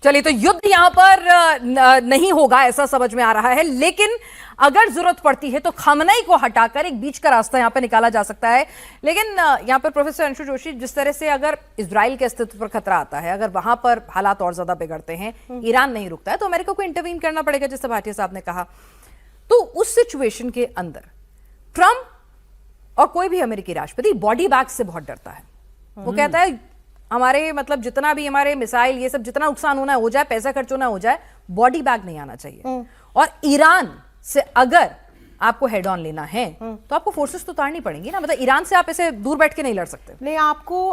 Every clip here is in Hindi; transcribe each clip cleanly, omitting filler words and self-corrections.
चलिए, तो युद्ध यहां पर नहीं होगा ऐसा समझ में आ रहा है, लेकिन अगर जरूरत पड़ती है तो खमनई को हटाकर एक बीच का रास्ता यहां पर निकाला जा सकता है। लेकिन यहां पर प्रोफेसर अंशु जोशी, जिस तरह से अगर इजराइल के अस्तित्व पर खतरा आता है, अगर वहां पर हालात और ज्यादा बिगड़ते हैं, ईरान नहीं रुकता है, तो अमेरिका को इंटरवीन करना पड़ेगा, जैसे भाटिया साहब ने कहा। तो उस सिचुएशन के अंदर ट्रंप और कोई भी अमेरिकी राष्ट्रपति बॉडी बैग से बहुत डरता है। वो कहता है हमारे मतलब जितना भी हमारे मिसाइल ये सब जितना नुकसान होना हो जाए, पैसा खर्च होना हो जाए, बॉडी बैग नहीं आना चाहिए। और ईरान से अगर आपको हेड ऑन लेना है तो आपको फोर्सेस तो उतारनी पड़ेंगी ना, मतलब ईरान से आप ऐसे दूर बैठ के नहीं लड़ सकते। नहीं, आपको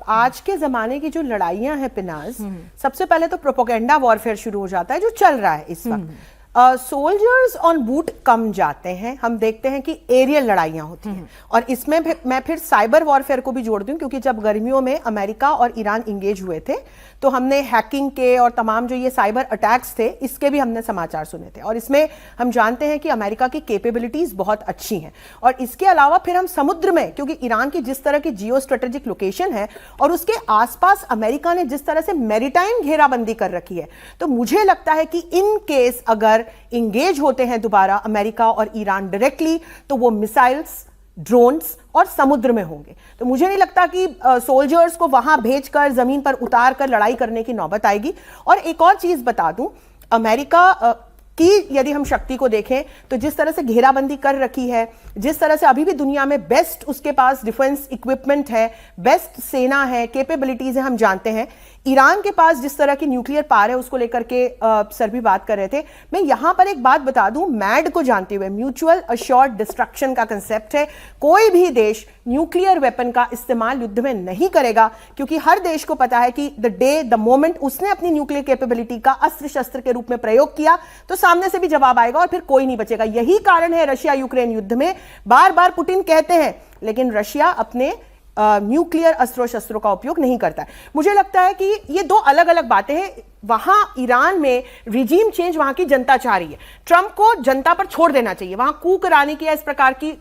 आज के जमाने की जो लड़ाइयां हैं पिनाज, सबसे पहले तो प्रोपेगेंडा वॉरफेयर शुरू हो जाता है जो चल रहा है इस वक्त। सोल्जर्स ऑन बूट कम जाते हैं, हम देखते हैं कि एरियल लड़ाइयां होती हैं, और इसमें मैं फिर साइबर वॉरफेयर को भी जोड़ दूं, क्योंकि जब गर्मियों में अमेरिका और ईरान इंगेज हुए थे तो हमने हैकिंग के और तमाम जो ये साइबर अटैक्स थे इसके भी हमने समाचार सुने थे, और इसमें हम जानते हैं कि अमेरिका की कैपेबिलिटीज बहुत अच्छी हैं। और इसके अलावा फिर हम समुद्र में, क्योंकि ईरान की जिस तरह की जियो स्ट्रेटेजिक लोकेशन है और उसके आसपास अमेरिका ने जिस तरह से मैरीटाइम घेराबंदी कर रखी है, तो मुझे लगता है कि इन केस अगर इंगेज होते हैं दोबारा अमेरिका और ईरान डायरेक्टली, तो वो मिसाइल्स, ड्रोन्स और समुद्र में होंगे। तो मुझे नहीं लगता कि सोल्जर्स को वहां भेजकर जमीन पर उतार कर लड़ाई करने की नौबत आएगी। और एक और चीज बता दूं, अमेरिका की यदि हम शक्ति को देखें तो जिस तरह से घेराबंदी कर रखी है, जिस तरह से अभी भी दुनिया में बेस्ट उसके पास डिफेंस इक्विपमेंट है, बेस्ट सेना है, कैपेबिलिटीज है, हम जानते हैं। ईरान के पास जिस तरह की न्यूक्लियर पावर है, उसको लेकर के सर भी बात कर रहे थे। मैं यहां पर एक बात बता दूं, मैड को जानते हुए, म्यूचुअल अश्योर्ड डिस्ट्रक्शन का कंसेप्ट है, कोई भी देश न्यूक्लियर वेपन का इस्तेमाल युद्ध में नहीं करेगा, क्योंकि हर देश को पता है कि द मोमेंट उसने अपनी न्यूक्लियर कैपेबिलिटी का अस्त्र शस्त्र के रूप में प्रयोग किया तो सामने से भी जवाब आएगा और फिर कोई नहीं बचेगा। यही कारण है रशिया यूक्रेन युद्ध में बार बार पुतिन कहते हैं, लेकिन रशिया अपने न्यूक्लियर अस्त्रों शस्त्रों का उपयोग नहीं करता है। मुझे लगता है कि ये दो अलग अलग बातें हैं। वहां ईरान में रिजीम चेंज वहां की जनता चाह रही है, ट्रंप को जनता पर छोड़ देना चाहिए, वहां कू कराने की इस प्रकार की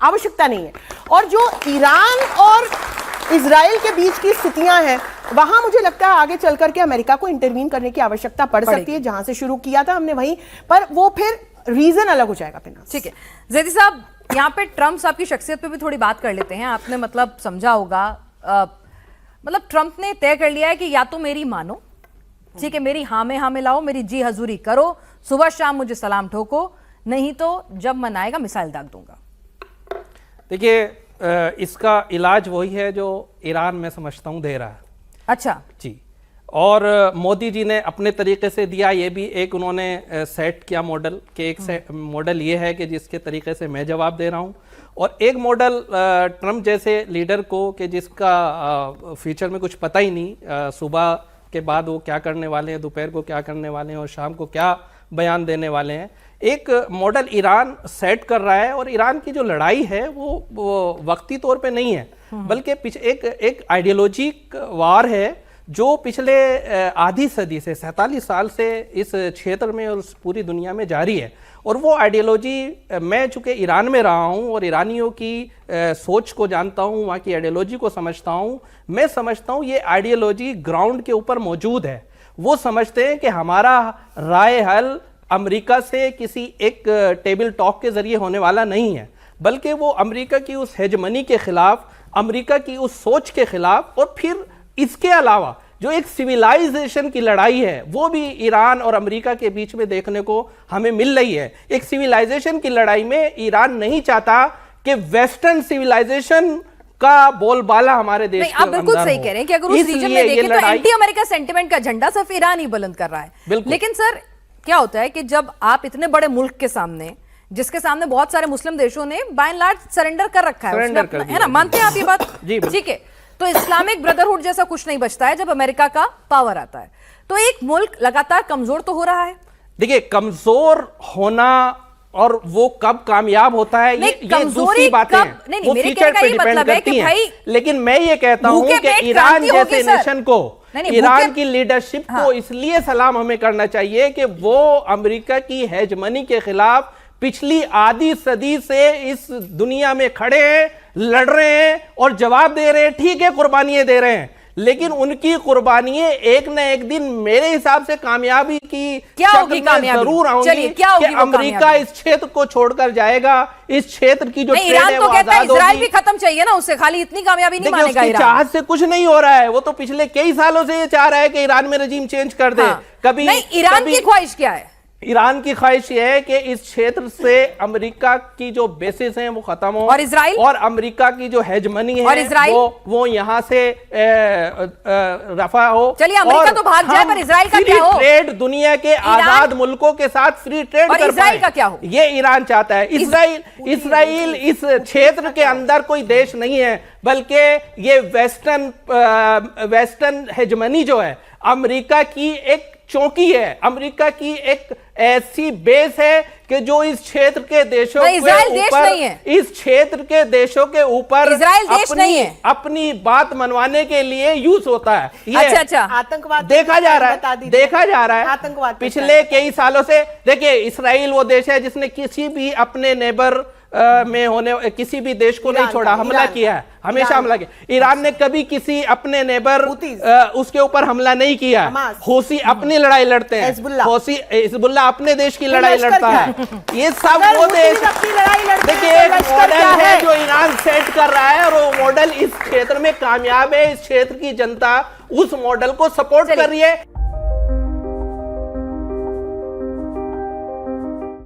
आवश्यकता नहीं है। और जो ईरान और इजराइल के बीच की स्थितियां हैं, वहां मुझे लगता है आगे चल करके अमेरिका को इंटरवीन करने की आवश्यकता पड़ सकती है, जहां से शुरू किया था हमने वहीं पर, वो फिर रीजन अलग हो जाएगा। ठीक है जैदी साहब, यहाँ पे ट्रंप साहब की शख्सियत पे भी थोड़ी बात कर लेते हैं। आपने मतलब समझा होगा, मतलब ट्रंप ने तय कर लिया है कि या तो मेरी मानो, ठीक है, मेरी हाँ में लाओ, मेरी जी हजूरी करो, सुबह शाम मुझे सलाम ठोको, नहीं तो जब मन आएगा मिसाइल दाग दूंगा। देखिए, इसका इलाज वही है जो ईरान में समझता हूं दे रहा है। अच्छा जी, और मोदी जी ने अपने तरीके से दिया, ये भी एक उन्होंने सेट किया मॉडल कि एक मॉडल ये है कि जिसके तरीके से मैं जवाब दे रहा हूँ, और एक मॉडल ट्रंप जैसे लीडर को कि जिसका फ्यूचर में कुछ पता ही नहीं, सुबह के बाद वो क्या करने वाले हैं, दोपहर को क्या करने वाले हैं और शाम को क्या बयान देने वाले हैं। एक मॉडल ईरान सेट कर रहा है, और ईरान की जो लड़ाई है वो वक्ती तौर पे नहीं है, बल्कि एक आइडियोलॉजिक वार है जो पिछले आधी सदी से 47 साल से इस क्षेत्र में और पूरी दुनिया में जारी है। और वो आइडियोलॉजी, मैं चूँकि ईरान में रहा हूँ और ईरानियों की सोच को जानता हूँ, वहाँ की आइडियोलॉजी को समझता हूँ, मैं समझता हूँ ये आइडियोलॉजी ग्राउंड के ऊपर मौजूद है। वो समझते हैं कि हमारा राय हल अमेरिका से किसी एक टेबल टॉक के जरिए होने वाला नहीं है, बल्कि वो अमेरिका की उस हेजमनी के खिलाफ, अमेरिका की उस सोच के खिलाफ, और फिर इसके अलावा जो एक सिविलाइजेशन की लड़ाई है वो भी ईरान और अमेरिका के बीच में देखने को हमें मिल रही है। एक सिविलाइजेशन की लड़ाई में ईरान नहीं चाहता कि वेस्टर्न सिविलाइजेशन का बोलबाला हमारे देश के आप बिल्कुल सही कह रहे हैं कि अगर उस रीजन में देखें तो एंटी अमेरिका सेंटिमेंट का झंडा सिर्फ ईरान ही बुलंद कर रहा है। लेकिन सर क्या होता है कि जब आप इतने बड़े मुल्क के सामने, जिसके सामने बहुत सारे मुस्लिम देशों ने बाय एंड लार्ज सरेंडर कर रखा है ना, मानते हैं आप ये बात? ठीक है, तो इस्लामिक ब्रदरहुड जैसा कुछ नहीं बचता है जब अमेरिका का पावर आता है। तो एक मुल्क लगातार कमजोर तो हो रहा है। देखिए, कमजोर होना और वो कब कामयाब होता है ये दूसरी बातें हैं, वो फ्यूचर पे डिपेंड करती हैं। लेकिन मैं ये कहता हूं कि ईरान जैसे नेशन को, ईरान की लीडरशिप को इसलिए सलाम हमें करना चाहिए कि वो अमेरिका की हेजमनी के खिलाफ पिछली आधी सदी से इस दुनिया में खड़े हैं, लड़ रहे हैं और जवाब दे रहे हैं। ठीक है, कुर्बानियां दे रहे हैं, लेकिन उनकी कुर्बानियां एक न एक दिन मेरे हिसाब से कामयाबी की क्या होगी शक्ल में कामयाबी? जरूर चलिए, आऊंगी क्या होगी कि वो अमेरिका कामयाबी? इस क्षेत्र को छोड़कर जाएगा। इस क्षेत्र की जो नहीं, ट्रेड ईरान है तो वो कहता है आजाद इजराइल होगी। भी खत्म चाहिए ना उससे, खाली इतनी कामयाबी नहीं देखिए, मानेगा उसकी ईरान। चाहत से कुछ नहीं हो रहा है। वो तो पिछले कई सालों से ये चाह रहा है कि ईरान में रजीम चेंज कर दे। हाँ। कभी नहीं, ईरान की ख्वाहिश क्या है? ईरान की ख्वाहिश ये है कि इस क्षेत्र से अमेरिका की जो बेसिस हैं वो खत्म हो, और इजराइल? और अमेरिका की जो हेजमनी है और इजराइल? वो यहाँ से रफा हो। चलिए, अमेरिका तो भाग जाए, पर इजराइल का क्या हो? ट्रेड दुनिया के आजाद मुल्कों के साथ फ्री ट्रेड और कर इजराइल पाए। का क्या हो? ये ईरान चाहता है। इसराइल इस क्षेत्र के अंदर कोई देश नहीं है, बल्कि ये वेस्टर्न हेजमनी जो है अमेरिका की एक चौकी है, अमेरिका की एक ऐसी बेस है कि जो इस क्षेत्र के देशों के ऊपर, इस क्षेत्र के देशों के ऊपर इजराइल देश नहीं है, अपनी बात मनवाने के लिए यूज होता है। ये अच्छा। आतंकवाद देखा जा रहा है आतंकवाद पिछले कई सालों से। देखिए, इजराइल वो देश है जिसने किसी भी अपने नेबर में होने किसी भी देश को नहीं छोड़ा, हमला किया है, हमेशा हमला किया। ईरान ने कभी किसी अपने नेबर उसके ऊपर हमला नहीं किया। हौसी अपनी लड़ाई लड़ते हैं, हिजबुल्लाह अपने देश की लड़ाई लड़ता है। ये सब वो देश, देखिए, एक मॉडल है जो ईरान सेट कर रहा है, और वो मॉडल इस क्षेत्र में कामयाब है। इस क्षेत्र की जनता उस मॉडल को सपोर्ट कर रही है।